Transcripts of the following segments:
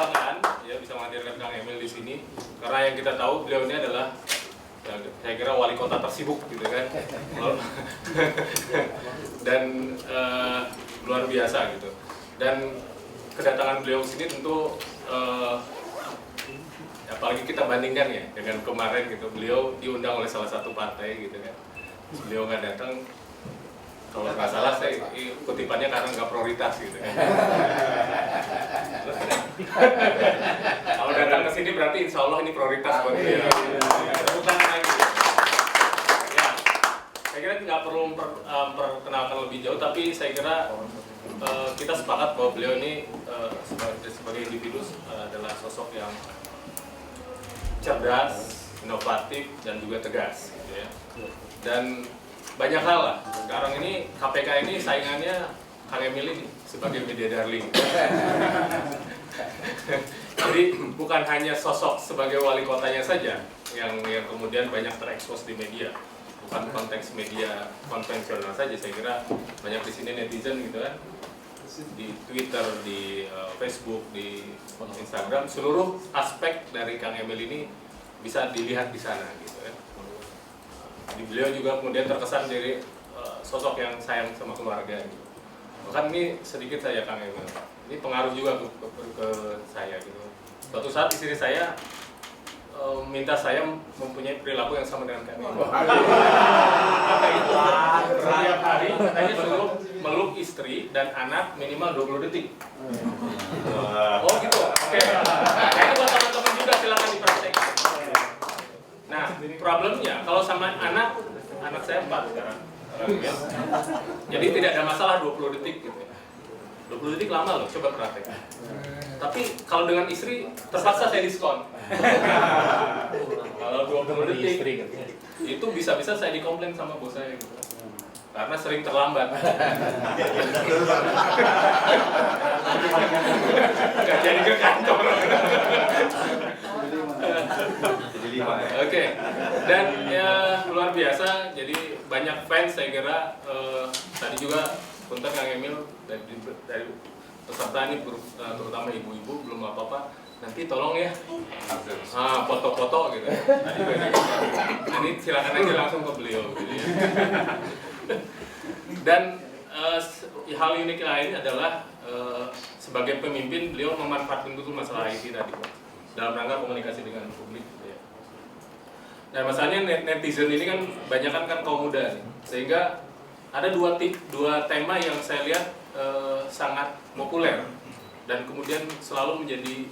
kebanggaan ya bisa menghadirkan Kang Emil di sini karena yang kita tahu beliau ini adalah ya, saya kira wali kota tersibuk gitu kan. Dan luar biasa gitu. Dan kedatangan beliau sini tentu apalagi kita bandingkan ya dengan kemarin gitu, beliau diundang oleh salah satu partai gitu kan. Beliau nggak datang, kalau nggak salah saya kutipannya karena nggak prioritas gitu kan. Kalau datang ke sini berarti insya Allah ini prioritas buat beliau. Bukan lagi. Ya, saya kira nggak perlu memperkenalkan lebih jauh, tapi saya kira kita sepakat bahwa beliau ini sebagai individu adalah sosok yang cerdas, inovatif, dan juga tegas gitu ya. Dan banyak hal lah. Sekarang ini KPK ini saingannya Kang Emil ini sebagai media darling. Jadi bukan hanya sosok sebagai wali kotanya saja yang kemudian banyak terekspos di media. Bukan konteks media konvensional saja, saya kira banyak di sini netizen gitu kan. Di Twitter, di Facebook, di Instagram, seluruh aspek dari Kang Emil ini bisa dilihat di sana gitu ya. Di beliau juga kemudian terkesan jadi sosok yang sayang sama keluarga gitu. Bahkan ini sedikit saja Kang Emil, ini pengaruh juga ke saya gitu. Suatu saat istri saya minta saya mempunyai perilaku yang sama dengan Kang Emil. Apa itu? Setiap hari katanya suruh meluk istri dan anak minimal 20 detik. Oh gitu? Oke. Nah, ini buat teman-teman juga silakan dipraktekkan. Nah, problemnya kalau sama anak saya 4 sekarang. Jadi tidak ada masalah 20 detik gitu. 20 detik lama loh, coba praktekkan. Tapi kalau dengan istri terpaksa saya diskon. Kalau 20 detik itu bisa-bisa saya dikomplain sama bos saya gitu. Karena sering terlambat. Nggak jadi ke kantor. Oke. Dan ya luar biasa. Jadi banyak fans saya kira. Tadi juga punten Kang Emil dari peserta ini terutama ibu-ibu belum apa-apa. Nanti tolong ya, foto-foto gitu. Tadi ini silakan aja langsung ke beliau. Gitu ya. Dan hal unik lain adalah sebagai pemimpin beliau memanfaatkan betul masalah IT tadi dalam rangka komunikasi dengan publik. Gitu ya. Dan masalahnya netizen ini kan banyak kan kaum muda nih, sehingga ada dua tema yang saya lihat sangat populer dan kemudian selalu menjadi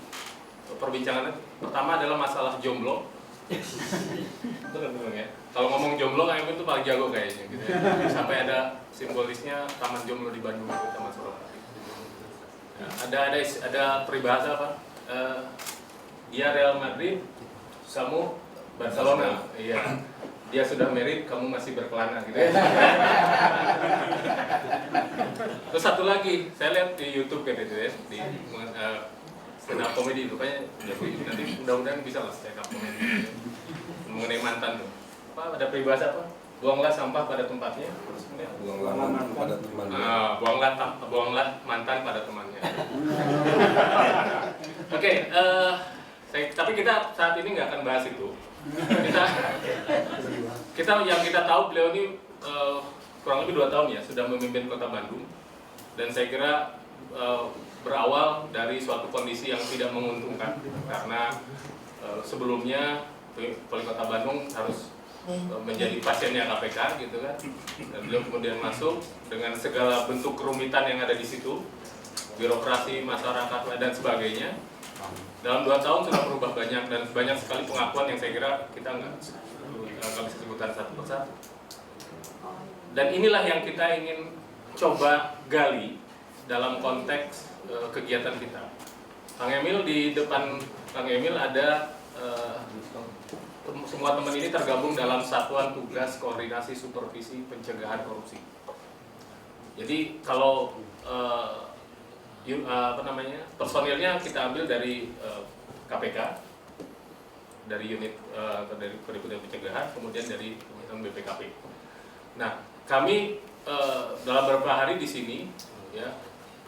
perbincangan. Pertama adalah masalah jomblo. Betul kan ya? Kalau ngomong jomblo Kang Emil itu paling jago kayaknya gitu ya. Sampai ada simbolisnya taman jomblo di Bandung itu Taman Suropati. Ya, ada peribahasa apa? Dia Real Madrid, kamu Barcelona. Iya. Dia sudah married, kamu masih berkelana gitu ya. Terus satu lagi, saya lihat di YouTube gitu ya, di stand up comedy, rupanya nanti mudah-mudahan bisa lah stand up comedy mengenai mantan tuh. Apa ada peribahasa apa? Buanglah sampah pada tempatnya. Buanglah mantan pada temannya. Buanglah mantan pada temannya. Oke, tapi kita saat ini nggak akan bahas itu. Kita yang kita tahu beliau ini kurang lebih 2 tahun ya sudah memimpin Kota Bandung, dan saya kira berawal dari suatu kondisi yang tidak menguntungkan karena sebelumnya Wali Kota Bandung harus menjadi pasiennya KPK gitu kan, dan beliau kemudian masuk dengan segala bentuk kerumitan yang ada di situ, birokrasi, masyarakat dan sebagainya. Dalam 2 tahun sudah berubah banyak dan banyak sekali pengakuan yang saya kira kita nggak bisa sebutkan satu persatu. Dan inilah yang kita ingin coba gali dalam konteks kegiatan kita. Kang Emil, di depan Kang Emil ada semua teman ini tergabung dalam Satuan Tugas Koordinasi Supervisi Pencegahan Korupsi. Jadi kalau personilnya kita ambil dari KPK, dari unit atau dari Kedeputian Pencegahan, kemudian dari BPKP. Nah, kami dalam beberapa hari di sini, ya,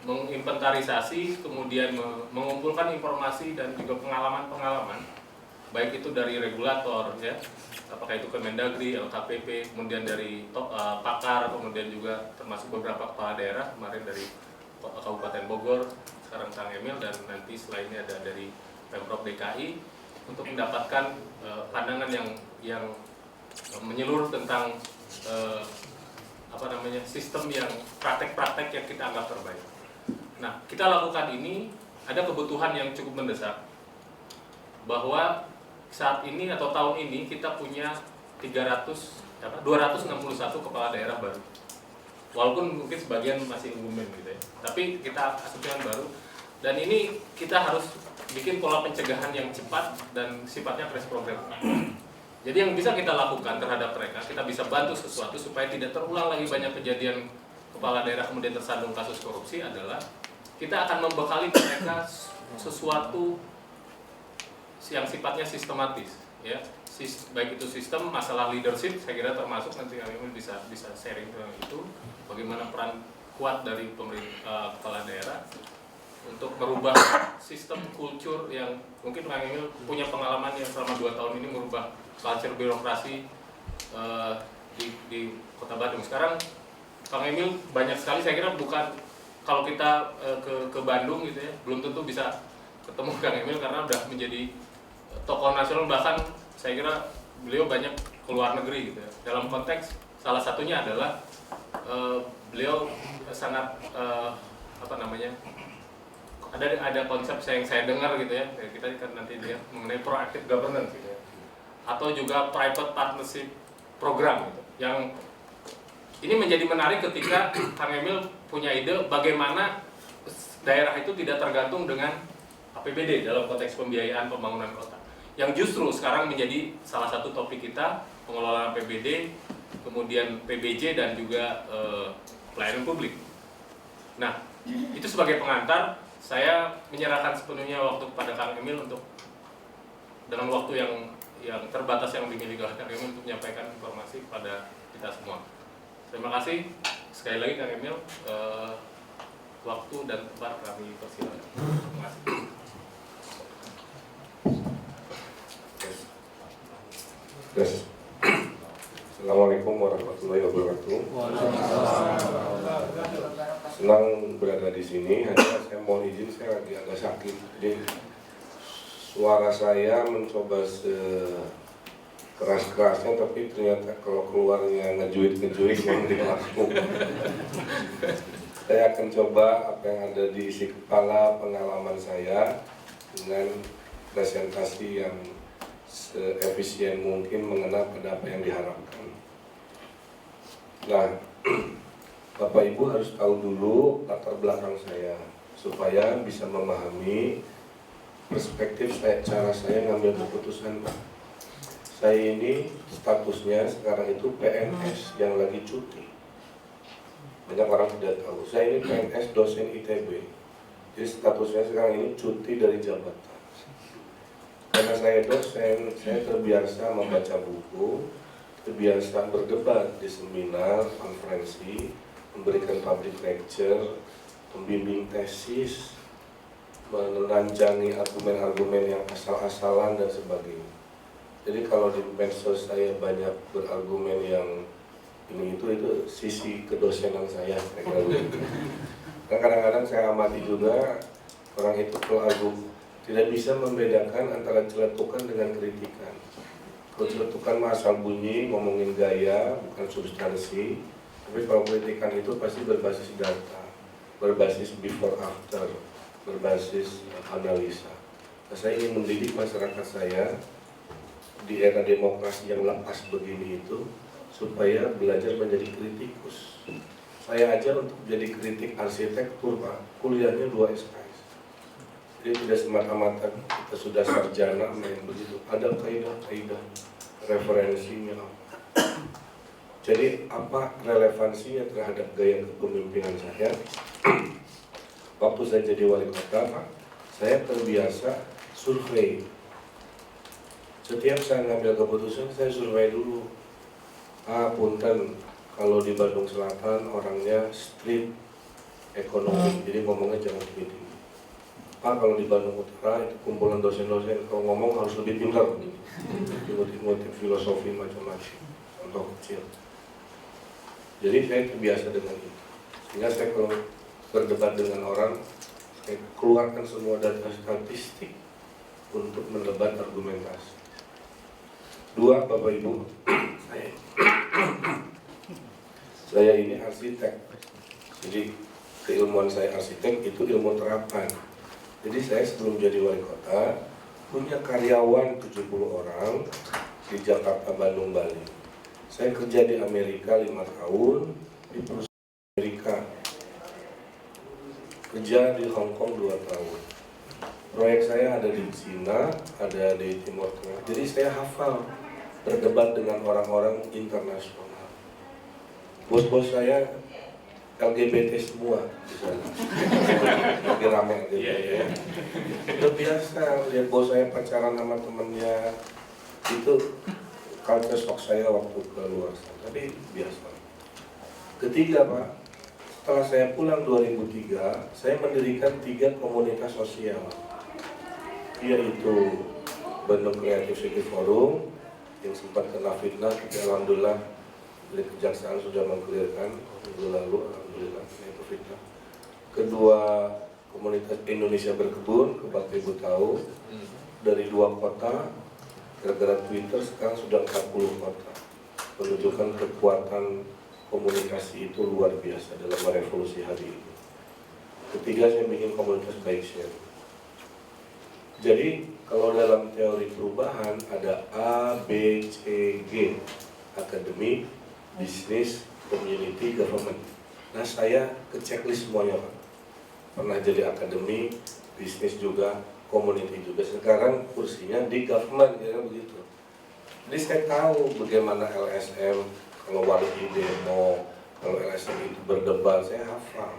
menginventarisasi, kemudian mengumpulkan informasi dan juga pengalaman-pengalaman, baik itu dari regulator, ya, apakah itu Kemendagri, LKPP, kemudian dari pakar, kemudian juga termasuk beberapa kepala daerah, kemarin dari Kabupaten Bogor, sekarang Kang Emil, dan nanti selainnya ada dari Pemprov DKI, untuk mendapatkan pandangan yang menyeluruh tentang sistem yang praktek-praktek yang kita anggap terbaik. Nah, kita lakukan ini, ada kebutuhan yang cukup mendesak, bahwa saat ini atau tahun ini kita punya 261 kepala daerah baru. Walaupun mungkin sebagian masih incumbent gitu ya, tapi kita asumsikan baru. Dan ini kita harus bikin pola pencegahan yang cepat dan sifatnya crash program. Jadi yang bisa kita lakukan terhadap mereka, kita bisa bantu sesuatu supaya tidak terulang lagi banyak kejadian kepala daerah kemudian tersandung kasus korupsi, adalah kita akan membekali mereka sesuatu yang sifatnya sistematis, ya. Baik itu sistem masalah leadership, saya kira termasuk nanti kami bisa sharing tentang itu, bagaimana peran kuat dari kepala daerah untuk merubah sistem kultur yang mungkin Kang Emil punya pengalaman yang selama 2 tahun ini merubah culture birokrasi di Kota Bandung. Sekarang Kang Emil banyak sekali, saya kira bukan kalau kita ke Bandung gitu ya, belum tentu bisa ketemu Kang Emil karena udah menjadi tokoh nasional, bahkan saya kira beliau banyak ke luar negeri gitu ya. Dalam konteks salah satunya adalah beliau sangat ada konsep yang saya dengar gitu ya, kita kan nanti lihat mengenai proactive governance gitu ya, atau juga private partnership program gitu, yang ini menjadi menarik ketika Kang Emil punya ide bagaimana daerah itu tidak tergantung dengan APBD dalam konteks pembiayaan pembangunan kota, yang justru sekarang menjadi salah satu topik kita, pengelolaan APBD, kemudian PBJ, dan juga pelayanan publik. Nah, itu sebagai pengantar, saya menyerahkan sepenuhnya waktu kepada Kang Emil untuk, dengan waktu yang terbatas yang dimiliki oleh Kang Emil, untuk menyampaikan informasi kepada kita semua. Terima kasih sekali lagi Kang Emil, waktu dan tempat kami persilakan. Terima kasih. Assalamualaikum warahmatullahi wabarakatuh. Senang berada di sini. Hanya saya mohon izin, saya lagi agak sakit, jadi suara saya mencoba keras-kerasnya, tapi ternyata kalau keluarnya ngejuit mohon dimaklum. Saya akan coba apa yang ada di isi kepala, pengalaman saya, dengan presentasi yang seefisien mungkin mengenai pada apa yang diharapkan. Nah, Bapak Ibu harus tahu dulu latar belakang saya supaya bisa memahami perspektif cara saya ngambil keputusan. Saya ini statusnya sekarang itu PNS yang lagi cuti. Banyak orang tidak tahu. Saya ini PNS dosen ITB. Jadi statusnya sekarang ini cuti dari jabatan. Karena saya dosen, saya terbiasa membaca buku, terbiasa berdebat di seminar, konferensi, memberikan public lecture, membimbing tesis, menelanjangi argumen-argumen yang asal-asalan dan sebagainya. Jadi kalau di medsos saya banyak berargumen yang ini itu sisi kedosenan saya kira gitu. Dan kadang-kadang saya amati juga orang itu kalau tidak bisa membedakan antara celetukan dengan kritikan. Kalau celetukan asal bunyi, ngomongin gaya, bukan substansi. Tapi kalau kritikan itu pasti berbasis data, berbasis before after, berbasis analisa. Nah, saya ingin mendidik masyarakat saya di era demokrasi yang lepas begini itu supaya belajar menjadi kritikus. Saya ajar untuk jadi kritik arsitektur, Pak. Kuliahnya 2 SKS. Jadi tidak semata-mata kita sudah sarjana main begitu. Ada kaidah-kaidah referensinya apa. Jadi apa relevansinya terhadap gaya kepemimpinan saya? Waktu saya jadi wali kota, Pak, saya terbiasa survei. Setiap saya ngambil keputusan, saya survei dulu. Punten, kalau di Bandung Selatan orangnya street ekonomi, jadi ngomongnya jangan tinggi. Pak, kalau di Bandung Utara itu kumpulan dosen-dosen kalau ngomong harus lebih pintar, motif filosofi macam-macam, contoh kecil. Jadi saya terbiasa dengan itu, sehingga saya kalau berdebat dengan orang, saya keluarkan semua data statistik untuk mendebat argumentasi. Dua, Bapak Ibu, saya ini arsitek, jadi keilmuan saya arsitek itu ilmu terapan. Jadi saya sebelum jadi wali kota punya karyawan 70 orang di Jakarta, Bandung, Bali. Saya kerja di Amerika 5 tahun di perusahaan Amerika, kerja di Hong Kong 2 tahun. Proyek saya ada di Cina, ada di Timur Tengah. Jadi saya hafal berdebat dengan orang-orang internasional. Bos-bos saya LGBT semua di sana. Lagi rame LGBT. Udah biasa lihat bos saya pacaran sama temennya. Itu culture shock saya waktu keluar. Tapi biasa. Ketiga, Pak, setelah saya pulang 2003, saya mendirikan 3 komunitas sosial, yaitu Bandung Creative City Forum yang sempat kena fitnah, tapi alhamdulillah dari kejaksaan sudah mengkelirkan minggu lalu, alhamdulillah itu fitnah. Kedua, komunitas Indonesia Berkebun, Bapak Ibu tahu, dari 2 kota, gara-gara Twitter sekarang sudah 40 kota, menunjukkan kekuatan komunikasi itu luar biasa dalam revolusi hari ini. Ketiga, saya bikin komunitas bike share. Jadi kalau dalam teori perubahan ada A, B, C, G, akademik, bisnis, community, government. Nah saya ke checklist semuanya, Pak. Pernah jadi akademik, bisnis juga, community juga. Sekarang kursinya di government, ya begitu. Jadi saya tahu bagaimana LSM, kalau wali demo, kalau LSM itu berdebat, saya hafal.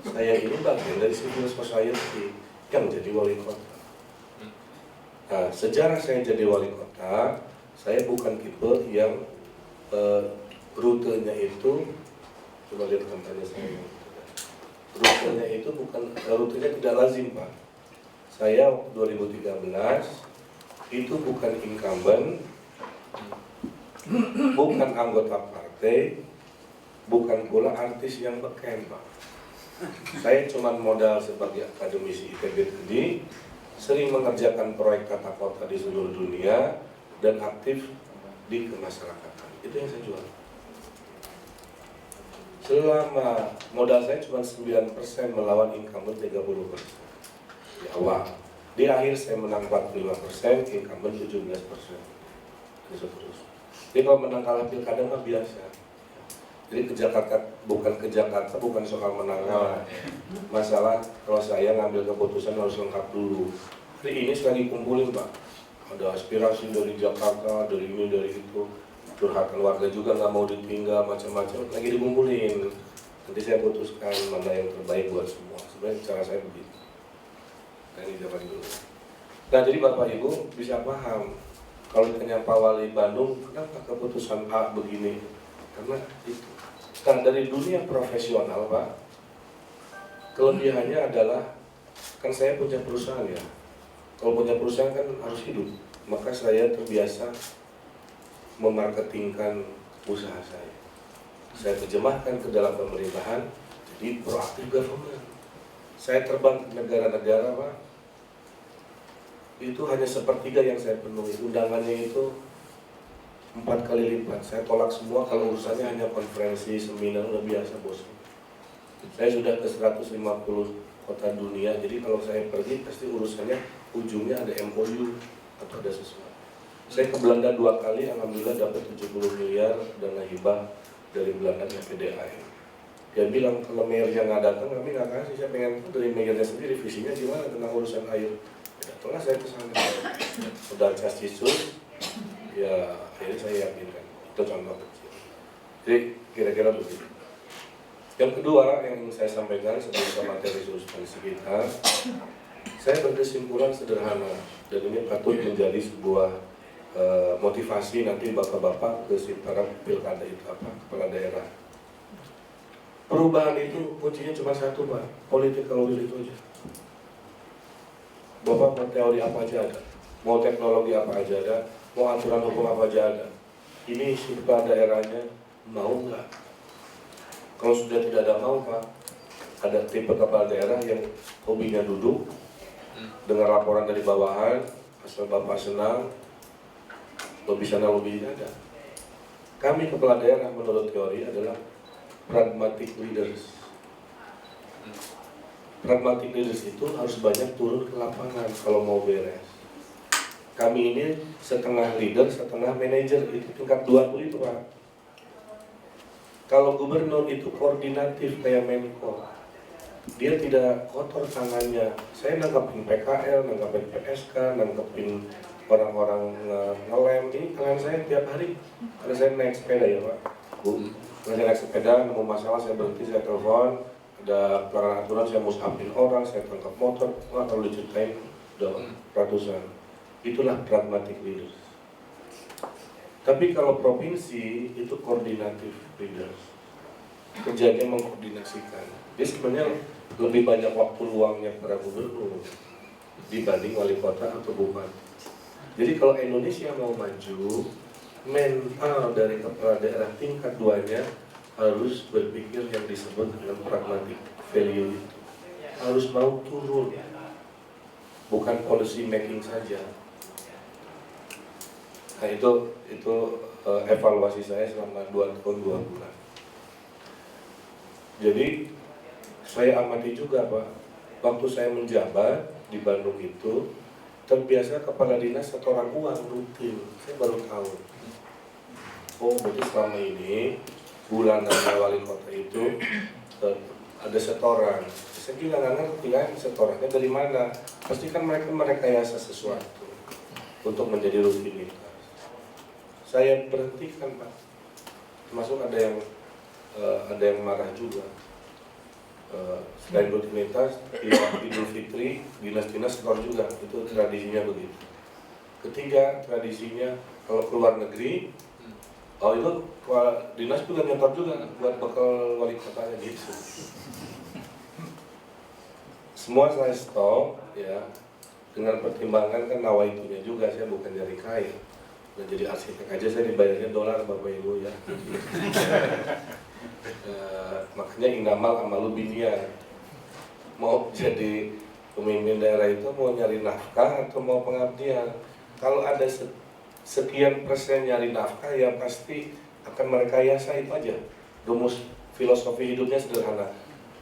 Saya ini bagian dari civil society yang jadi wali kota. Nah, sejarah saya jadi wali kota, saya bukan tipe yang rutenya itu, coba lihat kampanye saya. Rutenya itu bukan, rutenya tidak lazim, Pak. Saya 2013 itu bukan incumbent, bukan anggota partai, bukan pula artis yang beken, Pak. Saya cuma modal sebagai akademisi ITB tadi, sering mengerjakan proyek tata kota di seluruh dunia dan aktif di kemasyarakatan. Itu yang saya jual. Selama modal saya cuma 9% melawan incumbent 30% di awal. Di akhir saya menang 45%, incumbent 17%. Dan seterusnya. Jadi kalau menang kalah pilkada mah biasa. Jadi ke Jakarta bukan soal menang kalah. Masalah kalau saya ngambil keputusan harus lengkap dulu. Hari ini sekali kumpulin, Pak. Ada aspirasi dari Jakarta, dari ini, dari itu. Curhatan warga juga nggak mau ditinggal, macam-macam. Lagi dikumpulin. Nanti saya putuskan mana yang terbaik buat semua. Sebenarnya cara saya begitu. Nah, ini zaman dulu. Nah, jadi Bapak Ibu bisa paham. Kalau ditanya Pak Wali Bandung, kenapa keputusan A begini? Karena itu. Nah, dari dunia profesional, Pak, kelebihannya adalah, kan saya punya perusahaan ya. Kalau punya perusahaan kan harus hidup. Maka saya terbiasa memarketingkan usaha saya. Saya terjemahkan ke dalam pemerintahan, jadi proaktif government. Saya terbang ke negara-negara, Pak. Itu hanya sepertiga yang saya penuhi. Undangannya itu 4 kali lipat. Saya tolak semua kalau urusannya hanya konferensi, seminar, udah biasa, bos. Saya sudah ke 150 kota dunia, jadi kalau saya pergi pasti urusannya ujungnya ada MOU atau ada sesuatu. Saya ke Belanda 2 kali, alhamdulillah dapat 70 miliar dana hibah dari Belanda dan PDAM. Dia bilang kalau mayornya nggak datang, kami nggak kasih. Saya pengen dari mayornya sendiri, visinya gimana tentang urusan air. Datanglah saya ke sana. Sudah Castisus, ya ini saya yakinkan. Itu contoh kecil. Jadi kira-kira begitu. Yang kedua yang saya sampaikan sebagai materi substansi kita, saya berkesimpulan sederhana dan ini patut menjadi sebuah motivasi nanti bapak-bapak ke para pilkada itu apa, kepala daerah. Perubahan itu kuncinya cuma satu Pak, political will itu aja. Bapak mau teori apa aja ada, mau teknologi apa aja ada, mau aturan hukum apa aja ada. Ini si kepala daerahnya mau nggak? Kalau sudah tidak ada mau Pak, ada tipe kepala daerah yang hobinya duduk, dengar laporan dari bawahan, asal Bapak senang, lebih sana lebih ada. Kami kepala daerah menurut teori adalah pragmatic leaders. Pragmatic leaders itu harus banyak turun ke lapangan kalau mau beres. Kami ini setengah leader, setengah manajer, itu tingkat 2 itu Pak. Kalau gubernur itu koordinatif kayak Menko, dia tidak kotor tangannya. Saya nanggapin PKL, nanggapin PSK, nanggapin orang-orang ngelem. Ini tangan saya tiap hari, karena saya naik sepeda ya Pak. Karena saya naik sepeda, nemu masalah saya berhenti, saya telepon. Ada pelanggaran aturan, saya musapin orang, saya tangkap motor, wah kalau diceritain udah ratusan. Itulah pragmatic leaders. Tapi kalau provinsi itu koordinatif leaders, kerjanya mengkoordinasikan. Dia sebenarnya lebih banyak waktu luangnya para gubernur dibanding wali kota atau bupati. Jadi kalau Indonesia mau maju, mental dari kepala daerah tingkat 2-nya harus berpikir yang disebut dengan pragmatic value itu. Harus mau turun, bukan policy making saja. Nah itu evaluasi saya selama 2 tahun 2 bulan. Jadi saya amati juga Pak, waktu saya menjabat di Bandung itu terbiasa kepala dinas setoran uang rutin. Saya baru tahu. Oh berarti selama ini bulanannya wali kota itu ada setoran. Saya juga nggak ngerti kan setorannya dari mana. Pasti kan mereka merekayasa sesuatu untuk menjadi rutinitas. Saya berhentikan Pak. Termasuk ada yang marah juga. Selain rutinitas, Idul Fitri, dinas-dinas setor juga. Itu tradisinya begitu. Ketiga, tradisinya kalau keluar negeri, oh itu dinas juga nyetor juga buat bekal wali kotanya gitu. Semua saya stop ya dengan pertimbangan kan nawaitunya juga, saya bukan dari kaya. Nah, jadi arsitek aja saya dibayarnya dolar Bapak Ibu ya. Makanya inamal amalu binyan. Mau jadi pemimpin daerah itu mau nyari nafkah atau mau pengabdian. Kalau ada sekian persen nyari nafkah ya pasti akan merekayasa itu aja. Rumus filosofi hidupnya sederhana.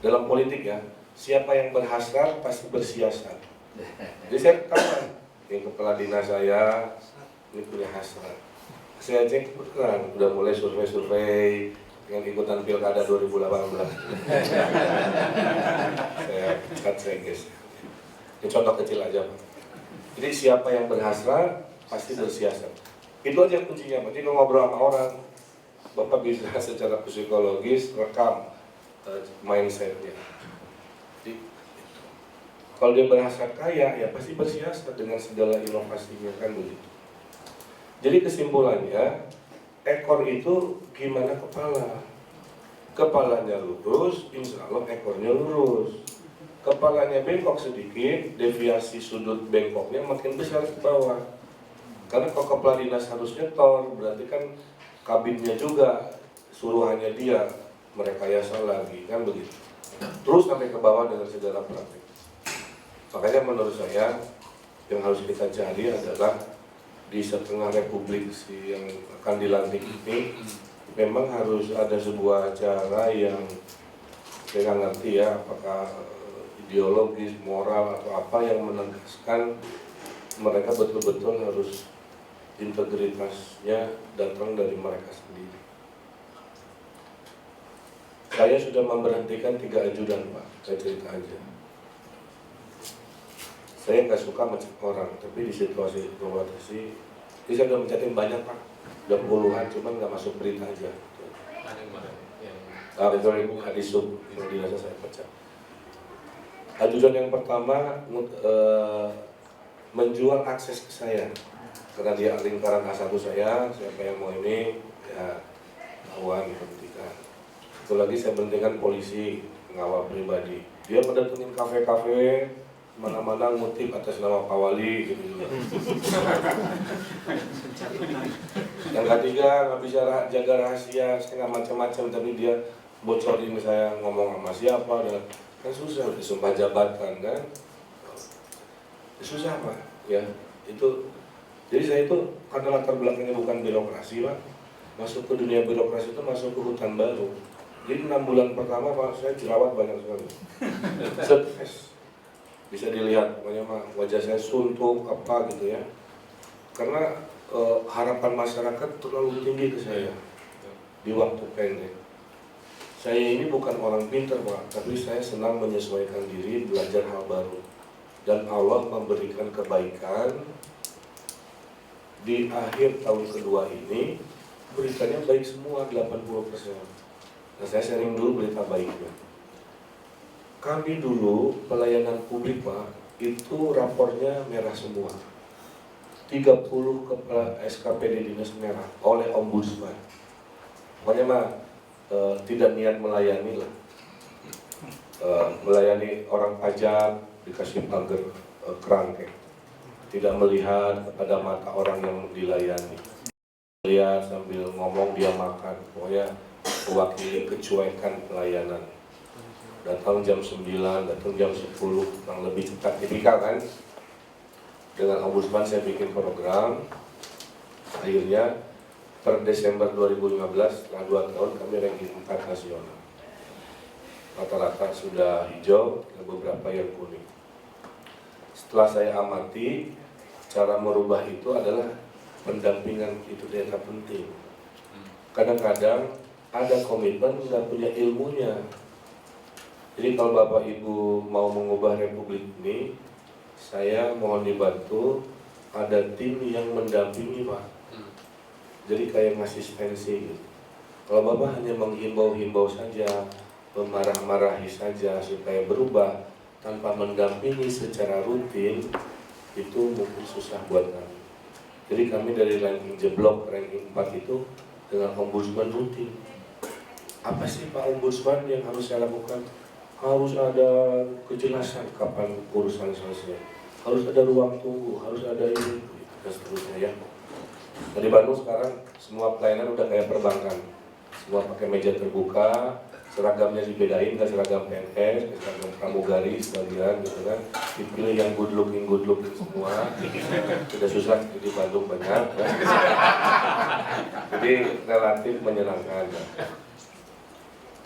Dalam politik ya, siapa yang berhasrat pasti bersiasat. Jadi saya katakan, yang kepala dinas saya ini punya hasrat. Saya cek beneran, udah mulai survei-survei dengan ikutan pilkada 2018. Saya cut saya guys. Ini contoh kecil aja Pak. Jadi siapa yang berhasrat pasti bersiasat. Itu aja kuncinya. Jadi kalau ngobrol sama orang, Bapak bisa secara psikologis rekam mindsetnya. Jadi kalau dia berhasrat kaya, ya pasti bersiasat dengan segala inovasinya kan begitu. Jadi kesimpulannya, ekor itu gimana kepala? Kepalanya lurus, insya Allah ekornya lurus. Kepalanya bengkok sedikit, deviasi sudut bengkoknya makin besar ke bawah. Karena kalau kepala dinas harus nyetor, berarti kan kabinnya juga, suruhannya dia, merekayasa lagi, kan begitu. Terus sampai ke bawah dengan segala praktek. Makanya menurut saya, yang harus kita cari adalah di setengah republik yang akan dilantik ini, memang harus ada sebuah acara yang saya nggak ngerti ya, apakah ideologis, moral atau apa yang menegaskan mereka betul-betul harus integritasnya datang dari mereka sendiri. Saya sudah memberhentikan 3 ajudan Pak, saya cerita aja. Saya nggak suka mencet orang, tapi di situasi kompetisi, jadi saya udah mencetin banyak Pak, udah puluhan, cuman nggak masuk berita aja. Itu yang hadisub, yang dirasa saya pecat. Ajudan yang pertama menjual akses ke saya, karena dia lingkaran A1 saya, siapa yang mau ini, ya tahuan diberhentikan. Satu lagi saya berhentikan polisi pengawal pribadi. Dia mendatengin kafe-kafe, mana-mana ngutip atas nama Pak Wali gitu juga. Yang ketiga nggak bisa jaga rahasia, saya nggak macam-macam, tapi dia bocorin saya ngomong sama siapa, dan kan susah disumpah jabatan kan, susah Pak. Ya itu, jadi saya itu karena latar belakangnya bukan birokrasi Pak, masuk ke dunia birokrasi itu masuk ke hutan baru. Jadi 6 bulan pertama Pak, saya jerawat banyak sekali. Stres. Bisa dilihat, pokoknya Pak, wajah saya suntuk apa gitu ya. Karena harapan masyarakat terlalu tinggi ke saya di waktu pendek. Saya ini bukan orang pintar Pak, tapi saya senang menyesuaikan diri, belajar hal baru. Dan Allah memberikan kebaikan di akhir tahun kedua ini, beritanya baik semua 80%. Nah, saya sharing dulu berita baiknya. Kami dulu pelayanan publik Pak, itu rapornya merah semua. 30 kepala SKPD dinas merah oleh Ombudsman. Pokoknya mah tidak niat melayani lah. Melayani orang pajak dikasih pagar kerangkeng. Tidak melihat kepada mata orang yang dilayani. Lihat sambil ngomong dia makan. Pokoknya mewakili kecuekan pelayanan. Datang jam 9, datang jam 10, kurang lebih cepat tipikal kan. Dengan Ombudsman saya bikin program. Akhirnya per Desember 2015, setelah 2 tahun kami ranking 4 nasional. Rata-rata sudah hijau, beberapa yang kuning. Setelah saya amati, cara merubah itu adalah pendampingan, itu data penting. Kadang-kadang ada komitmen nggak punya ilmunya. Jadi kalau Bapak Ibu mau mengubah Republik ini, saya mohon dibantu, ada tim yang mendampingi Pak. Jadi kayak asistensi gitu. Kalau Bapak hanya menghimbau-himbau saja, memarah-marahi saja supaya berubah, tanpa mendampingi secara rutin, itu mungkin susah buat kami. Jadi kami dari ranking jeblok, ranking 4 itu dengan Ombudsman rutin. Apa sih Pak Ombudsman yang harus saya lakukan? Harus ada kejelasan kapan urusan selesai. Harus ada ruang tunggu, harus ada ini, dan seterusnya ya. Nah, di Bandung sekarang semua pelayanan udah kayak perbankan. Semua pakai meja terbuka, seragamnya dibedain ke seragam PNS, ke seragam pramugari sebagian gitu kan. Dipilih yang good looking semua. Sudah susah di Bandung banyak ya. Jadi relatif menyenangkan ya.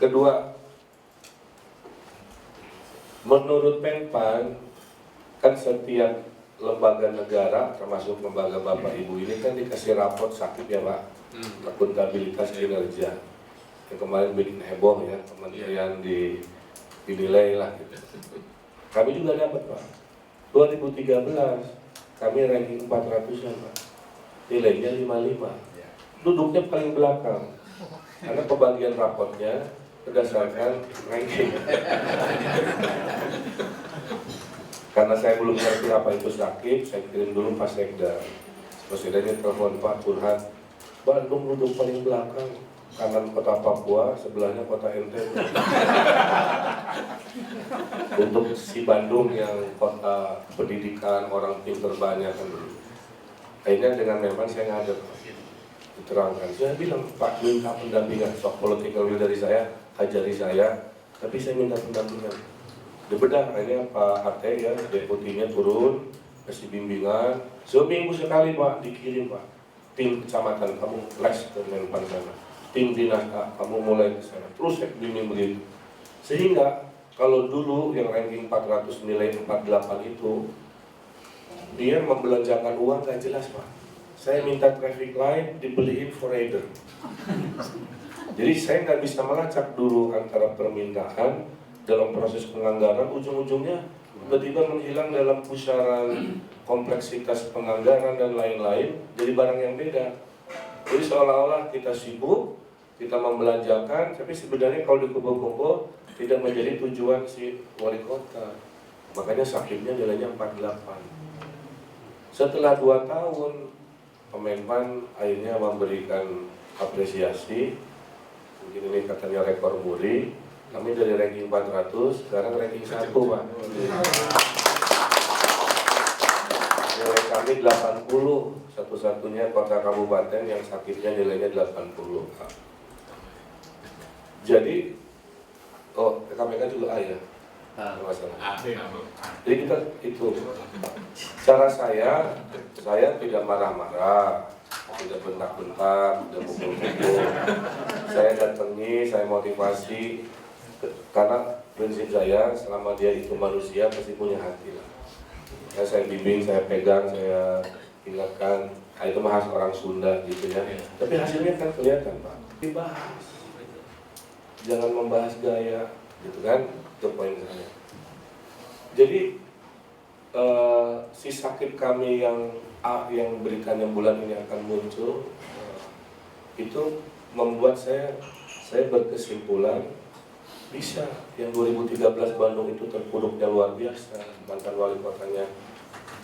Kedua, menurut Menpan, kan setiap lembaga negara, termasuk lembaga Bapak Ibu ini kan dikasih raport sakit ya Pak, akuntabilitas kinerja. Yang kemarin bikin heboh ya, kementerian dinilai lah gitu. Kami juga dapat Pak, 2013 kami ranking 400-an Pak, nilainya 55, duduknya paling belakang, karena pembagian raportnya berdasarkan ranking. Karena saya belum ngerti apa itu sakit, saya kirim dulu Pak Sekda. Pak Sekdanya telepon Pak curhat, Bandung duduk paling belakang, kanan kota Papua, sebelahnya kota NTB. Untuk si Bandung yang kota pendidikan, orang pinter banyak kan dulu. Akhirnya dengan Menpan saya ngajar, diterangkan. Saya bilang, Pak minta pendampingan, sok political will dari saya, ajari saya, tapi saya minta pendampingan. Dibedah, akhirnya Pak Ate ya, deputinya turun, kasih bimbingan. Seminggu sekali Pak, dikirim Pak. Tim kecamatan, kamu les ke Menpan sana. Tim dinas, kamu mulai ke sana. Terus saya bimbing begitu. Sehingga, kalau dulu yang ranking 400 nilai 48 itu, dia membelanjakan uang gak jelas Pak. Saya minta traffic light dibeliin forader. Jadi saya nggak bisa melacak dulu antara permintaan dalam proses penganggaran, ujung-ujungnya tiba-tiba menghilang dalam pusaran kompleksitas penganggaran dan lain-lain, jadi barang yang beda. Jadi seolah-olah kita sibuk, kita membelanjakan, tapi sebenarnya kalau dikumpul-kumpul tidak menjadi tujuan si wali kota. Makanya sakitnya nilainya 48. Setelah 2 tahun, Menpan akhirnya memberikan apresiasi Mungkin ini katanya rekor muri. Kami dari ranking 400, sekarang ranking 1, Pak. Nilai kami 80, satu-satunya kota kabupaten yang sakitnya nilainya 80. Jadi, KPK juga A ya? Masalah. Jadi kita itu, cara saya tidak marah-marah, tidak bentak-bentak, tidak pukul-pukul. Saya datangi, saya motivasi, karena prinsip saya selama dia itu manusia pasti punya hati lah. Ya, saya bimbing, saya pegang, saya ingatkan. Itu mah khas orang Sunda gitu ya. Tapi hasilnya kan kelihatan Pak. Dibahas. Jangan membahas gaya, gitu kan? Itu poin saya. Jadi si sakit kami yang beritanya bulan ini akan muncul, itu membuat saya berkesimpulan bisa yang 2013 Bandung itu terpuruknya luar biasa, mantan wali kotanya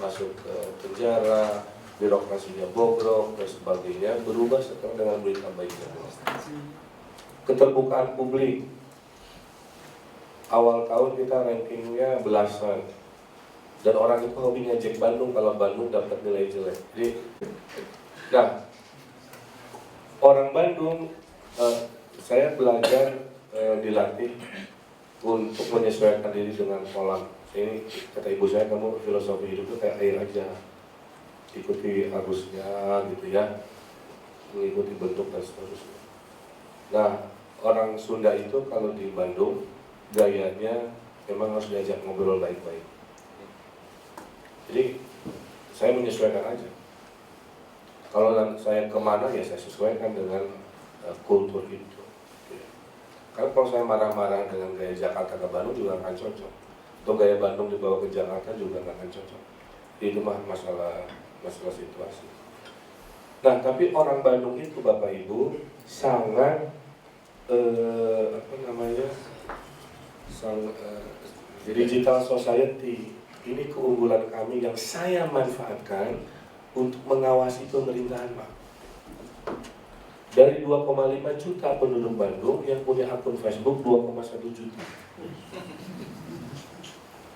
masuk ke penjara, birokrasinya bobrok dan sebagainya, berubah sekarang dengan berita baiknya. Keterbukaan publik, awal tahun kita rankingnya belasan, dan orang itu hobi ngejek Bandung kalau Bandung dapat nilai jelek. Jadi, nah, orang Bandung, saya belajar dilatih untuk menyesuaikan diri dengan pola. Ini kata ibu saya, kamu filosofi hidup itu kayak air aja, ikuti arusnya gitu ya, mengikuti bentuk dan seterusnya. Nah, orang Sunda itu kalau di Bandung gayanya memang harus diajak ngobrol baik-baik. Jadi saya menyesuaikan aja. Kalau saya kemana ya saya sesuaikan dengan kultur itu. Karena kalau saya marah-marah dengan gaya Jakarta ke Bandung juga akan cocok. Atau gaya Bandung dibawa ke Jakarta juga nggak akan cocok. Itu mah masalah situasi. Nah, tapi orang Bandung itu Bapak Ibu sangat digital society. Ini keunggulan kami yang saya manfaatkan untuk mengawasi pemerintahan, Pak. Dari 2,5 juta penduduk Bandung yang punya akun Facebook 2,1 juta.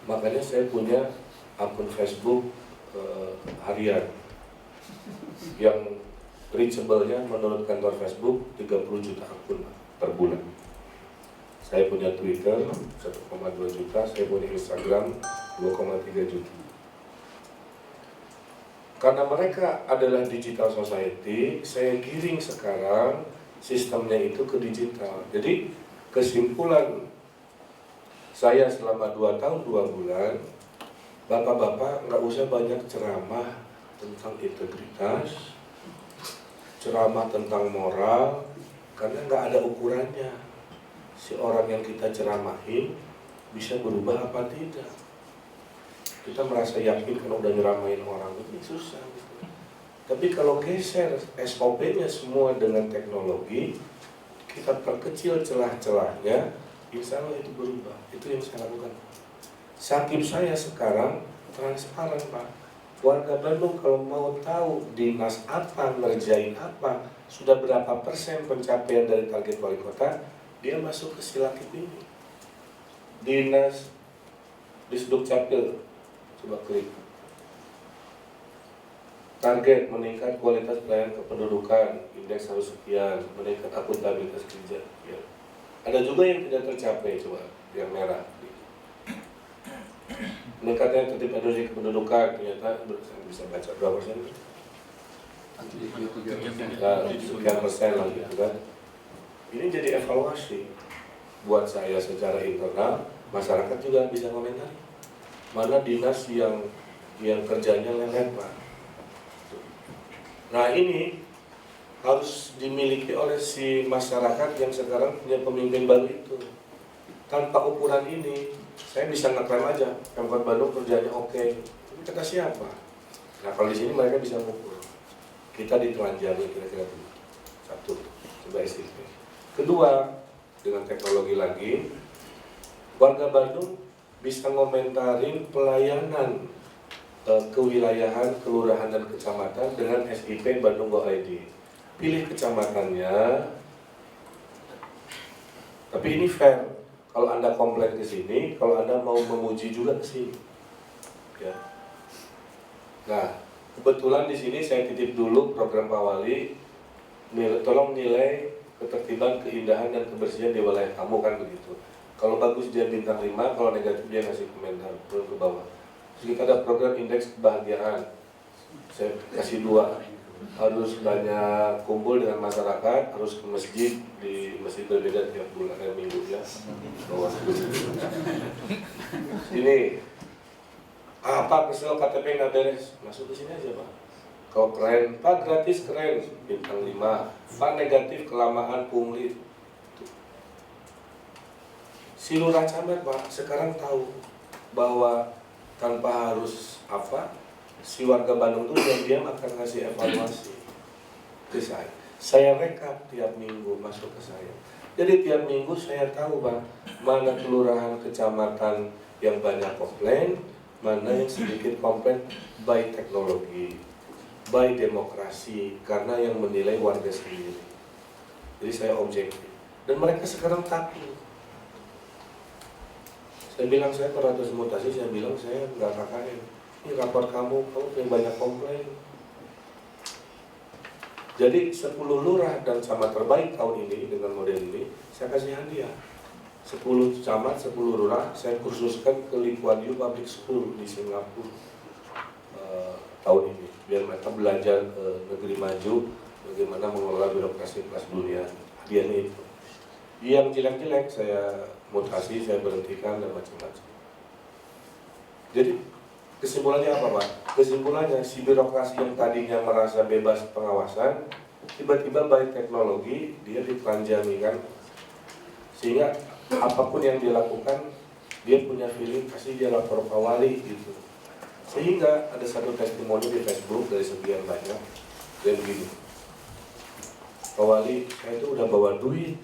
Makanya saya punya akun Facebook harian yang reachable-nya menurut kantor Facebook 30 juta akun per bulan. Saya punya Twitter 1,2 juta, saya punya Instagram 2,3 juta. Karena mereka adalah digital society, saya giring sekarang sistemnya itu ke digital. Jadi kesimpulan saya selama 2 tahun 2 bulan, bapak-bapak nggak usah banyak ceramah tentang integritas, ceramah tentang moral, karena nggak ada ukurannya. Si orang yang kita ceramahin bisa berubah apa tidak. Kita merasa yakin kalau udah nyeramain orang itu susah gitu. Tapi kalau geser SOP-nya semua dengan teknologi, kita perkecil celah-celahnya, insya Allah itu berubah. Itu yang saya lakukan. Sakit saya sekarang transparan Pak. Warga Bandung kalau mau tahu dinas apa, ngerjain apa, sudah berapa persen pencapaian dari target wali kota, dia masuk ke Silakip ini. Dinas Disduk Capil, coba klik. Target meningkat kualitas pelayanan kependudukan, indeks harus sekian, meningkat akuntabilitas kerja. Ya. Ada juga yang tidak tercapai, coba yang merah. Meningkatnya tertib administrasi kependudukan, ternyata bisa baca berapa persen? Sekian persen lah gitu kan. Ini jadi evaluasi buat saya secara internal, masyarakat juga bisa komentar. Mana dinas yang kerjanya lelet Pak. Nah ini harus dimiliki oleh si masyarakat yang sekarang punya pemimpin baru itu. Tanpa ukuran ini, saya bisa ngeklaim aja Pemkot Bandung kerjanya oke. Ini kata siapa? Nah kalau di sini mereka bisa mengukur. Kita ditelanjangi kira-kira itu. Satu, coba istilah. Kedua, dengan teknologi lagi, warga Bandung bisa ngomentarin pelayanan kewilayahan, kelurahan dan kecamatan dengan SIP Bandung Go ID. Pilih kecamatannya, Tapi ini fair. Kalau Anda komplain ke sini, kalau Anda mau memuji juga ke sini. Ya. Nah, kebetulan di sini saya titip dulu program Pak Wali, tolong nilai ketertiban, keindahan, dan kebersihan di wilayah kamu, kan begitu. Kalau bagus dia bintang 5, kalau negatif dia ngasih komentar turun ke bawah. Terus kita ada program indeks kebahagiaan, saya kasih 2. Harus banyak kumpul dengan masyarakat, harus ke masjid, di masjid berbeda tiap bulan minggu ya. Ini apa kesel KTP nggak beres, masuk ke sini aja Pak. Kalau keren, Pak gratis keren, bintang 5. Pak negatif kelamaan pungli. Si Lurah Camat Pak sekarang tahu bahwa tanpa harus apa, si warga Bandung tuh diam-diam akan ngasih evaluasi ke saya. Saya rekap tiap minggu masuk ke saya. Jadi tiap minggu saya tahu Bang, mana kelurahan, kecamatan yang banyak komplain, mana yang sedikit komplain, by teknologi, by demokrasi, karena yang menilai warga sendiri. Jadi saya objektif. Dan mereka sekarang takut. Saya bilang saya peratus mutasi, saya bilang saya nggak KKN. Ini rapor kamu yang banyak komplain. Jadi 10 lurah dan camat terbaik tahun ini dengan model ini, saya kasih hadiah. 10 camat, 10 lurah, saya kursuskan ke Lee Kuan Yew Public School di Singapura tahun ini. Biar mereka belajar negeri maju, bagaimana mengelola birokrasi kelas dunia. Hadiahnya itu. Yang jelek-jelek saya mutasi, saya berhentikan dan macam-macam. Jadi kesimpulannya apa Pak? Kesimpulannya si birokrasi yang tadinya merasa bebas pengawasan, tiba-tiba baik teknologi dia ditelanjangi kan, sehingga apapun yang dilakukan dia punya feeling pasti dia lapor Pak Wali gitu. Sehingga ada satu testimoni di Facebook dari sekian banyak dan begini, Pak Wali saya itu udah bawa duit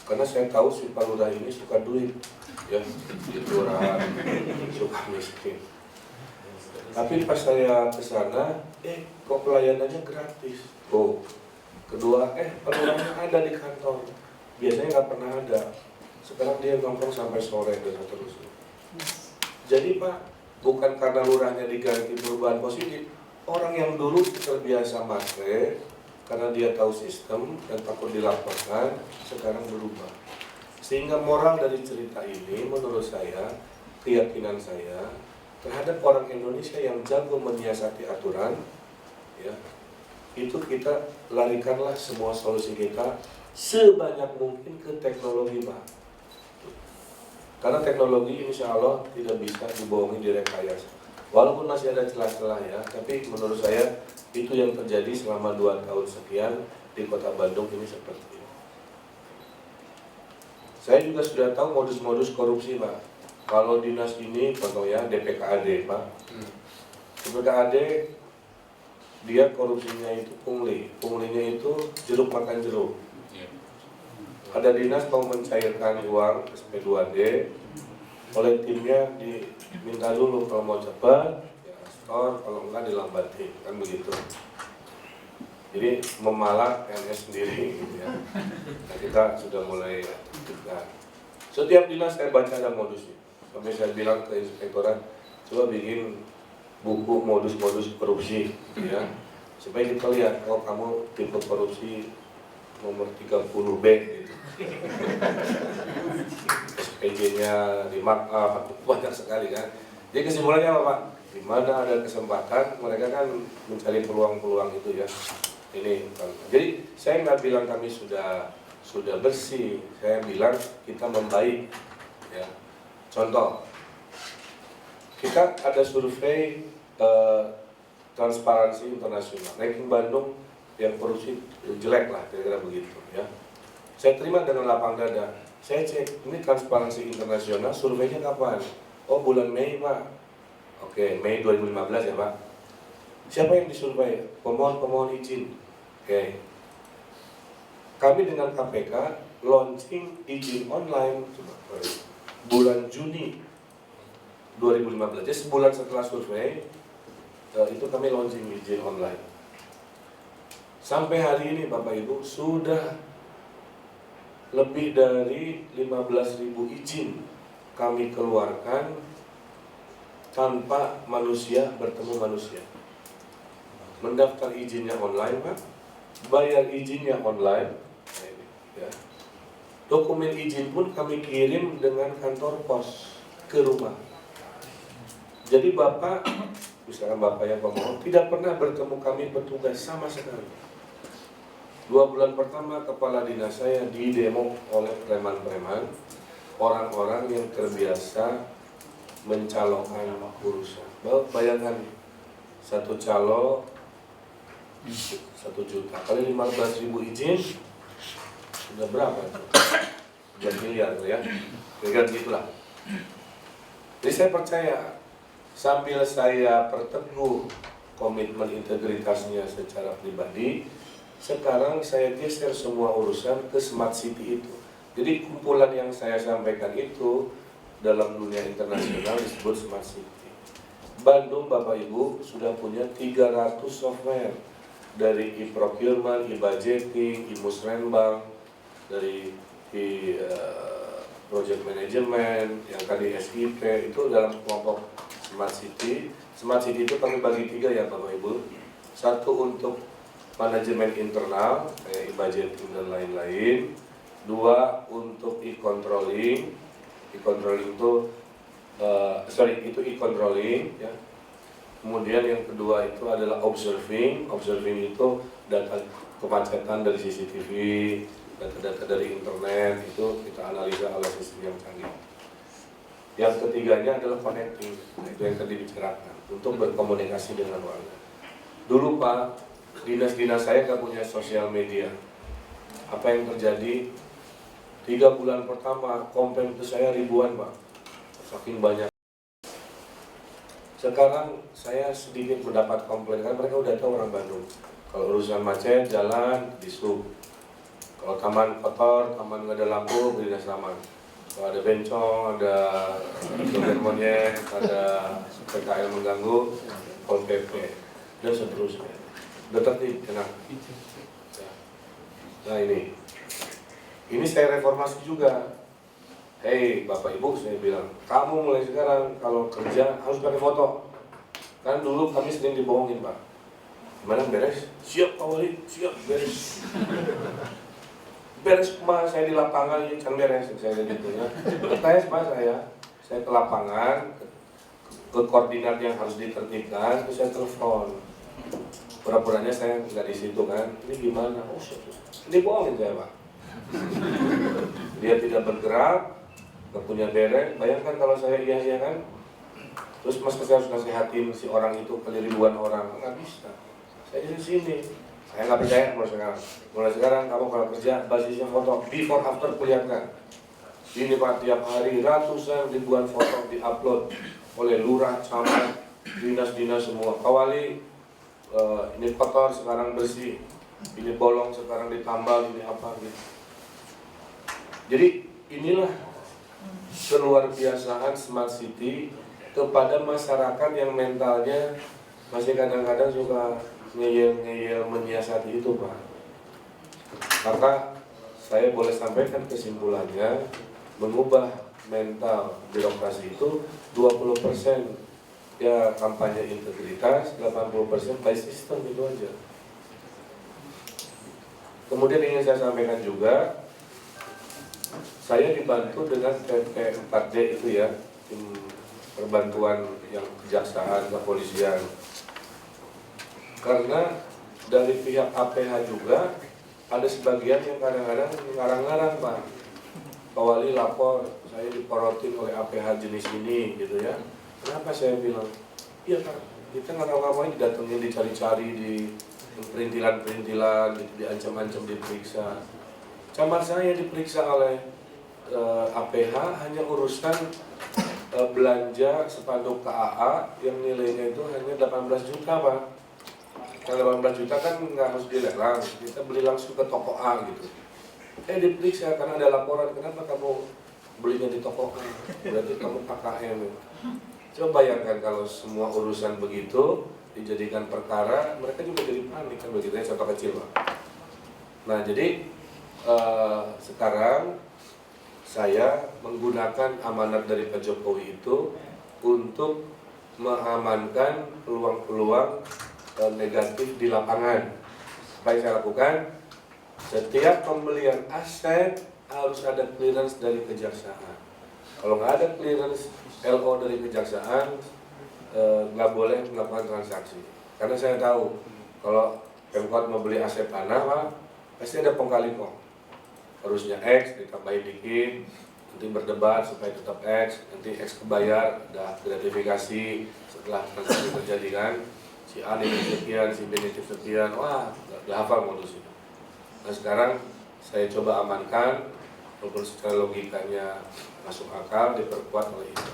karena saya tahu si Pak Lurah ini suka duit ya, orang suka miskin. Tapi pas saya ke sana, kok pelayanannya gratis. Oh, kedua, Pak Lurahnya ada di kantor. Biasanya nggak pernah ada. Sekarang dia nongkrong sampai sore dan seterusnya. Jadi Pak, bukan karena lurahnya diganti perubahan positif. Orang yang dulu terbiasa pakai, karena dia tahu sistem dan takut dilaporkan, sekarang berubah. Sehingga moral dari cerita ini menurut saya, keyakinan saya terhadap orang Indonesia yang jago menyiasati aturan, ya, itu kita larikanlah semua solusi kita sebanyak mungkin ke teknologi Pak. Karena teknologi insya Allah tidak bisa dibohongi, direkayasa. Walaupun masih ada celah-celah ya, tapi menurut saya itu yang terjadi selama 2 tahun sekian di kota Bandung ini seperti ini. Saya juga sudah tahu modus-modus korupsi Pak. Kalau dinas ini contohnya DPKAD Pak, DPKAD dia korupsinya itu pungli, punglinya itu jeruk makan jeruk. Ada dinas mau mencairkan uang SP2D, oleh timnya diminta dulu kalau mau cepat ya store, kalau enggak dilambatin, kan begitu. Jadi memalak PNS sendiri gitu ya. Nah, kita sudah mulai tekan. Setiap dinas saya baca ada modusnya. Sampai saya bilang ke inspektorat, coba bikin buku modus-modus korupsi ya. Supaya kita lihat, oh kamu tipe korupsi nomor 30B gitu. SPG-nya di markup banyak sekali kan. Jadi kesimpulannya apa Pak? Di mana ada kesempatan mereka kan mencari peluang-peluang itu ya. Ini jadi saya nggak bilang kami sudah bersih, saya bilang kita membaik ya. Contoh, kita ada survei transparansi internasional, ranking Bandung yang korupsi jelek lah, kira-kira begitu ya. Saya terima dengan lapang dada. Saya cek, ini transparansi internasional, surveinya kapan? Oh bulan Mei Pak. Oke, Mei 2015 ya Pak. Siapa yang disurvei? Pemohon izin. Oke. Kami dengan KPK launching izin online bulan Juni 2015. Jadi sebulan setelah survei itu kami launching izin online. Sampai hari ini Bapak Ibu sudah lebih dari 15.000 izin kami keluarkan tanpa manusia bertemu manusia. Mendaftar izinnya online, Pak. Bayar izinnya online. Nah, ini, ya. Dokumen izin pun kami kirim dengan kantor pos ke rumah. Jadi Bapak, misalkan Bapak yang pemohon, tidak pernah bertemu kami petugas sama sekali. 2 bulan pertama kepala dinas saya didemo oleh preman-preman, orang-orang yang terbiasa mencalonkan urusan. Bayangkan, satu calo 1 juta kali 15.000 izin sudah berapa itu? 2 miliar ya, kira-kira gitulah. Jadi saya percaya, sambil saya perteguh komitmen integritasnya secara pribadi, sekarang saya geser semua urusan ke smart city itu. Jadi kumpulan yang saya sampaikan itu dalam dunia internasional disebut smart city. Bandung, Bapak Ibu, sudah punya 300 software, dari e-procurement, e-budgeting, e-musrenbang, dari project management, yang tadi SIP, itu dalam kelompok smart city. Smart city itu kami bagi 3 ya Bapak Ibu. Satu untuk manajemen internal, kayak e-budgeting dan lain-lain. 2 untuk e-controlling. E-controlling itu itu e-controlling ya. Kemudian yang kedua itu adalah observing. Observing itu data kemacetan dari CCTV, data-data dari internet, itu kita analisa oleh sistem yang canggih. Yang ketiganya adalah connecting. Nah, itu yang tadi dibicarakan, untuk berkomunikasi dengan warga. Dulu Pak, dinas-dinas saya nggak punya sosial media. Apa yang terjadi? 3 bulan pertama komplain ke saya ribuan Pak, saking banyak. Sekarang saya sedikit mendapat komplain, kan mereka udah tahu orang Bandung. Kalau urusan macet, jalan, disub. Kalau taman kotor, taman nggak ada lampu, dinas taman. Kalau ada bencong, ada doger monyet, ada PKL mengganggu, Pol PP, dan seterusnya. Udah tertib, tenang. Nah ini saya reformasi juga. Hei Bapak Ibu, saya bilang, kamu mulai sekarang kalau kerja harus pakai foto. Kan dulu kami sering dibohongin Pak. Gimana, beres? Siap Pak Wali, siap, beres. Beres Pak, saya di lapangan, kan beres, saya gitu ya. Tes Pak saya ke lapangan, ke koordinat yang harus ditertibkan, terus saya telepon. Pura-puranya saya nggak di situ kan, ini gimana? Oh, ini bohongin saya Pak. Dia tidak bergerak, nggak punya derek. Bayangkan kalau saya iya kan, terus saya harus nasihatin si orang itu ke ribuan orang, nggak bisa. Saya di sini, saya nggak percaya mulai sekarang kamu kalau kerja basisnya foto, before after kelihatan. Ini Pak, tiap hari ratusan ribuan foto diupload oleh lurah, camat, dinas-dinas semua. Pak Wali, ini kotor sekarang bersih, ini bolong sekarang ditambal, ini apa gitu. Jadi inilah keluar biasaan smart city kepada masyarakat yang mentalnya masih kadang-kadang suka ngeyel-ngeyel menyiasati itu Pak. Maka saya boleh sampaikan kesimpulannya, mengubah mental birokrasi itu 20% ya kampanye integritas, 80% by system, itu aja. Kemudian ingin saya sampaikan juga, saya dibantu dengan PP 4D itu ya, tim perbantuan yang kejaksaan, kepolisian. Karena dari pihak APH juga ada sebagian yang kadang-kadang ngarang-ngarang Pak. Pak Wali lapor, saya diporotin oleh APH jenis ini gitu ya. Kenapa saya bilang? Iya Pak, kita nggak tahu ngapain didatengin, dicari-cari di perintilan-perintilan, gitu, diancam-ancam diperiksa. Camat saya diperiksa oleh APH hanya urusan belanja spanduk KAA yang nilainya itu hanya 18 juta Pak. Kalau 18 juta kan nggak harus dilelang, kita beli langsung ke toko A gitu. Diperiksa karena ada laporan, kenapa kamu belinya di toko A? Berarti kamu KKM. Coba bayangkan kalau semua urusan begitu dijadikan perkara, mereka juga jadi panik kan begitu ya, contoh kecil Pak. Nah jadi sekarang saya menggunakan amanat dari Pak Jokowi itu untuk mengamankan peluang-peluang negatif di lapangan. Apa yang saya lakukan? Setiap pembelian aset harus ada clearance dari kejaksaan. Kalau nggak ada clearance LO dari kejaksaan, nggak boleh melakukan transaksi. Karena saya tahu kalau Pemkot mau beli aset tanah, Pak, pasti ada kong kali kong. Harusnya X ditambahin dikit, nanti berdebat supaya tetap X, nanti X kebayar, ada gratifikasi setelah transaksi terjadi kan, si A nitip sekian, si B nitip sekian, wah udah hafal modusnya. Nah sekarang saya coba amankan, walaupun secara logikanya masuk akal, diperkuat oleh itu.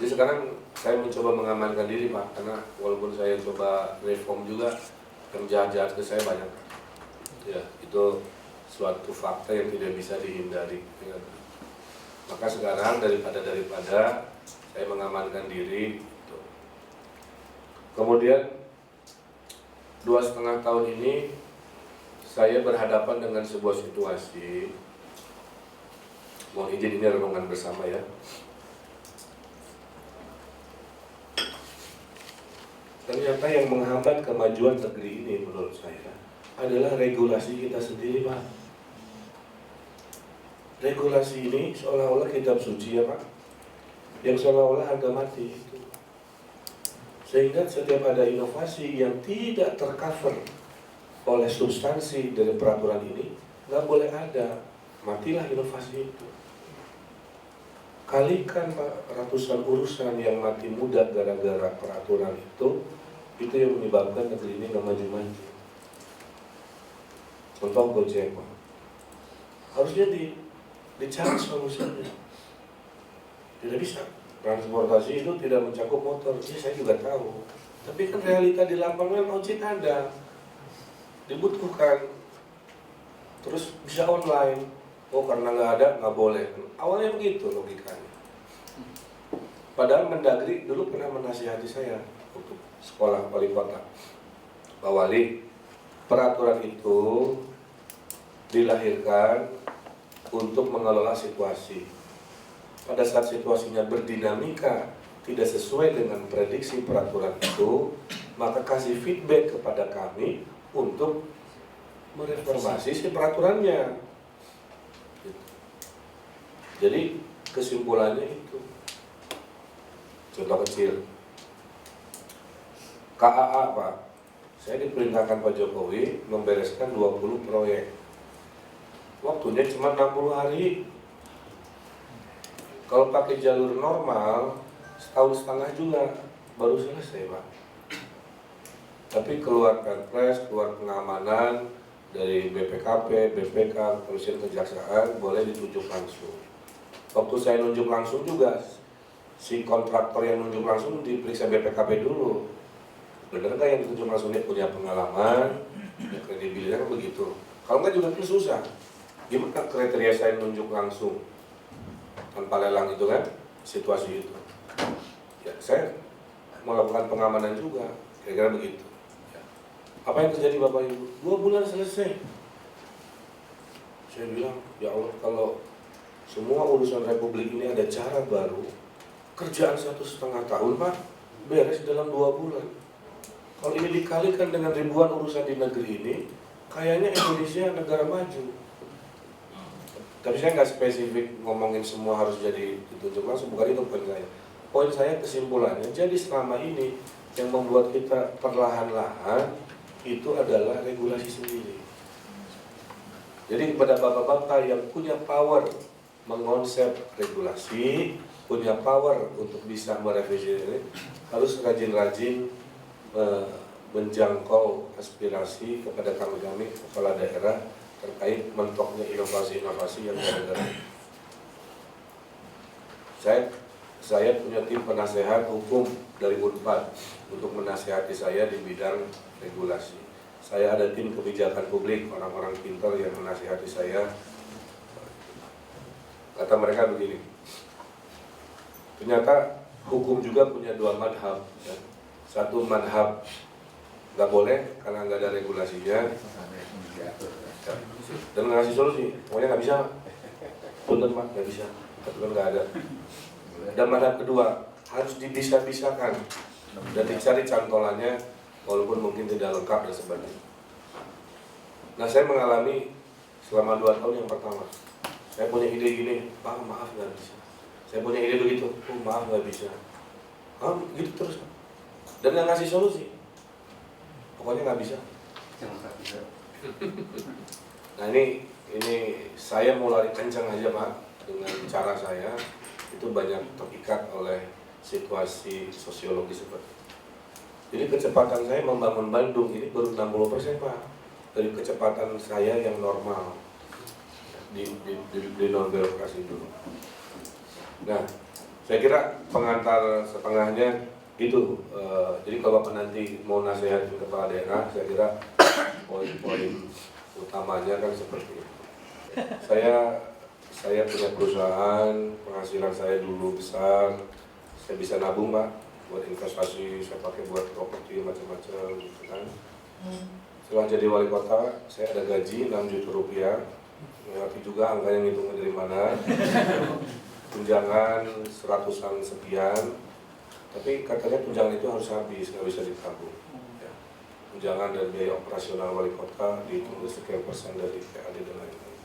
Jadi sekarang saya mencoba mengamankan diri Pak, karena walaupun saya coba reform juga, yang jahat-jahat ke saya banyak. Ya itu suatu fakta yang tidak bisa dihindari. Maka sekarang daripada saya mengamankan diri. Gitu. Kemudian 2,5 tahun ini saya berhadapan dengan sebuah situasi. Mohon izin ini renungan bersama ya. Ternyata yang menghambat kemajuan negeri ini menurut saya adalah regulasi kita sendiri Pak. Regulasi ini seolah-olah kitab suci ya Pak, yang seolah-olah harga mati itu. Sehingga setiap ada inovasi yang tidak tercover oleh substansi dari peraturan ini, nggak boleh ada, matilah inovasi itu. Kalikan Pak, ratusan urusan yang mati muda gara-gara peraturan itu yang menyebabkan negeri ini nggak maju-maju. Contoh Gojek Pak, harusnya dicari solusinya. Tidak bisa, transportasi itu tidak mencakup motor, ya saya juga tahu. Tapi kan realita di lapangan ojek ada, dibutuhkan, terus bisa online. Oh karena nggak ada, nggak boleh. Awalnya begitu logikanya. Padahal Mendagri dulu pernah menasihati saya untuk sekolah wali kota. Pak Wali, peraturan itu dilahirkan untuk mengelola situasi. Pada saat situasinya berdinamika, tidak sesuai dengan prediksi peraturan itu, maka kasih feedback kepada kami untuk mereformasi si peraturannya. Jadi kesimpulannya itu. Contoh kecil, KAA Pak, saya diperintahkan Pak Jokowi membereskan 20 proyek. Waktunya cuma 60 hari. Kalau pakai jalur normal, setahun setengah juga baru selesai Pak. Tapi keluar Perpres, keluar pengamanan dari BPKP, BPK, Kepolisian Kejaksaan boleh ditunjuk langsung. Waktu saya nunjuk langsung juga, si kontraktor yang nunjuk langsung diperiksa BPKP dulu. Benar nggak yang ditunjuk langsung dia punya pengalaman, kredibilitas begitu. Kalau nggak juga itu susah. Gimana kriteria saya nunjuk langsung tanpa lelang itu kan, situasi itu. Ya, saya melakukan pengamanan juga, kira-kira begitu. Ya. Apa yang terjadi Bapak Ibu? 2 bulan selesai. Saya bilang, ya Allah, kalau semua urusan Republik ini ada cara baru, kerjaan 1,5 tahun Pak, beres dalam 2 bulan. Kalau ini dikalikan dengan ribuan urusan di negeri ini, kayaknya Indonesia negara maju. Tapi saya nggak spesifik ngomongin semua harus jadi ditunjuk langsung, bukan itu poin saya. Poin saya kesimpulannya, jadi selama ini yang membuat kita perlahan-lahan itu adalah regulasi sendiri. Jadi kepada bapak-bapak yang punya power mengonsep regulasi, punya power untuk bisa merevisi ini, harus rajin-rajin menjangkau aspirasi kepada kami kepala daerah terkait mentoknya inovasi-inovasi yang ada. Saya punya tim penasehat hukum dari Unpad untuk menasehati saya di bidang regulasi. Saya ada tim kebijakan publik, orang-orang pintar yang menasehati saya. Kata mereka begini, ternyata hukum juga punya 2 madhab. Satu madhab nggak boleh karena nggak ada regulasinya, dan ngasih solusi, pokoknya nggak bisa, punten Pak, nggak bisa, kebetulan nggak ada. Dan madhab kedua harus dibisa-bisakan dan dicari cantolannya, walaupun mungkin tidak lengkap dan sebagainya. Nah, saya mengalami selama 2 tahun yang pertama, saya punya ide gini, Pak maaf nggak bisa. Saya punya ide begitu, oh maaf nggak bisa. Gitu terus, dan nggak ngasih solusi. Pokoknya nggak bisa. Nah ini saya mau lari kencang aja Pak, dengan cara saya itu banyak terikat oleh situasi sosiologi seperti itu. Jadi kecepatan saya membangun Bandung ini baru 60% Pak dari kecepatan saya yang normal di non birokrasi dulu. Nah, saya kira pengantar setengahnya itu. Jadi kalau Bapak nanti mau nasihatin kepala daerah, saya kira poin-poin utamanya kan seperti itu. Saya punya perusahaan, penghasilan saya dulu besar, saya bisa nabung Pak buat investasi, saya pakai buat properti macam-macam gitu kan. Setelah jadi wali kota, saya ada gaji 6 juta rupiah, ngerti juga angkanya ngitungnya dari mana, tunjangan 100-an sekian, tapi katanya tunjangan itu harus habis, nggak bisa ditabung. Ya. Tunjangan dan biaya operasional wali kota dihitung sekian persen dari PAD dan lain-lain.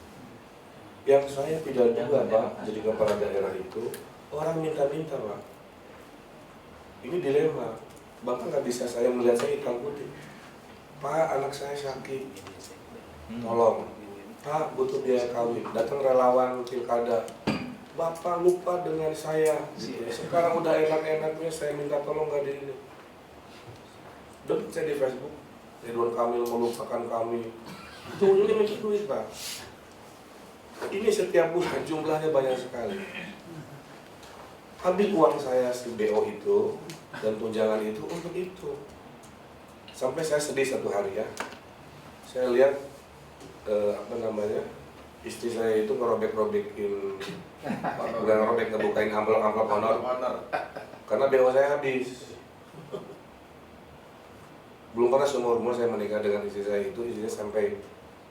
Yang saya tidak duga Pak, jadi kepala daerah itu orang minta-minta Pak. Ini dilema, Bapak nggak bisa saya melihat saya hitam putih. Pak, anak saya sakit, tolong. Pak, butuh biaya kawin, datang relawan pilkada. Bapak lupa dengan saya. Sekarang udah enak-enaknya saya minta tolong gak di ini. Udah baca di Facebook, Ridwan Kamil melupakan kami. Itu ujungnya minta duit Pak. Ini setiap bulan jumlahnya banyak sekali. Habis uang saya si BO itu dan tunjangan itu untuk itu. Sampai saya sedih satu hari ya. Saya lihat istri saya itu ngerobek-robekin, bukan ngerobek, ngebukain amplop honor, karena BO saya habis. Belum pernah seumur umur saya menikah dengan istri saya itu, istrinya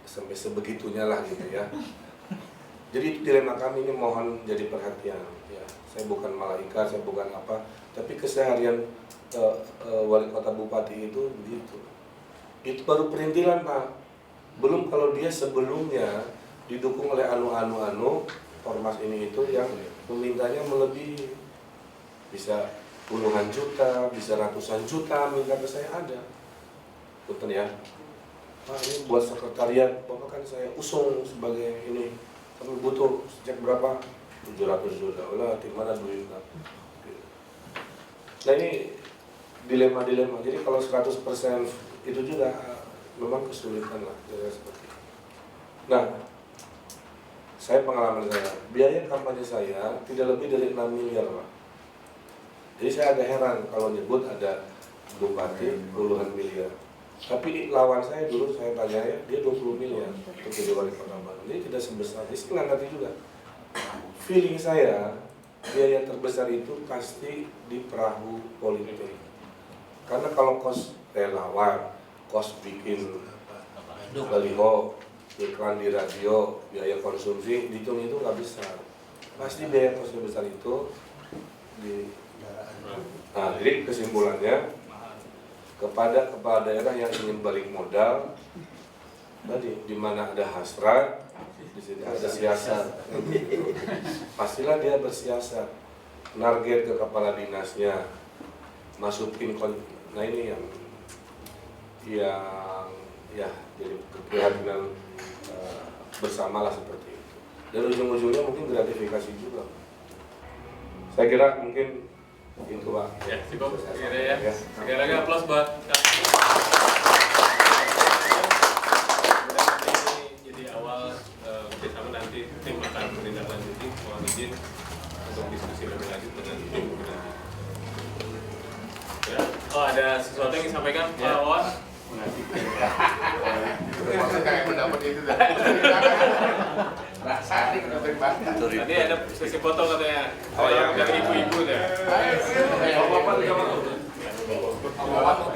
sampai sebegitunya lah gitu ya. Jadi itu dilema kami, ini mohon jadi perhatian ya. Saya bukan malaikat, saya bukan apa, tapi keseharian wali kota bupati itu begitu. Itu baru perintilan Pak. Belum kalau dia sebelumnya didukung oleh ormas ini itu yang memintanya melebihi, bisa puluhan juta, bisa ratusan juta minta ke saya ada. Betul ya, Pak ini buat sekretariat, Bapak kan saya usung sebagai ini, kami butuh sejak berapa? 700 juta, lah di mana duitnya? Nah ini dilema-dilema, jadi kalau 100% itu juga memang kesulitan lah, seperti itu. Nah, saya pengalaman saya, biaya kampanye saya tidak lebih dari 6 miliar Pak. Jadi saya agak heran kalau nyebut ada bupati puluhan miliar. Tapi lawan saya dulu saya tanya ya, dia 20 miliar untuk jadi wali kota Bandung. Jadi tidak sebesar, dia nggak ngerti juga. Feeling saya, biaya terbesar itu pasti di perahu politik. Karena kalau kos relawan, kos bikin baliho, iklan di radio, biaya konsumsi, dihitung itu nggak besar. Pasti biaya kos besar itu Nah, jadi kesimpulannya kepada kepala daerah yang ingin balik modal, tadi di mana ada hasrat, di sini ada siasat. Pastilah dia bersiasat, target ke kepala dinasnya, masukin nah ini yang ya jadi keprihatinan bersamalah seperti itu. Dan ujung-ujungnya mungkin gratifikasi juga. Saya kira mungkin itu Pak. Ya, cukup. Kira ya. Sekali lagi aplaus buat jadi awal bersama nanti tim akan menindaklanjuti, mohon izin untuk diskusi lebih lanjut dengan tim. Ya. Oh, ada sesuatu yang disampaikan Pak Wawan? Maksud kayak mendapat itu dah. Rasanya mendapat banget. Tadi ada sesi foto katanya. Oh ya, dari ibu-ibu deh. Bapak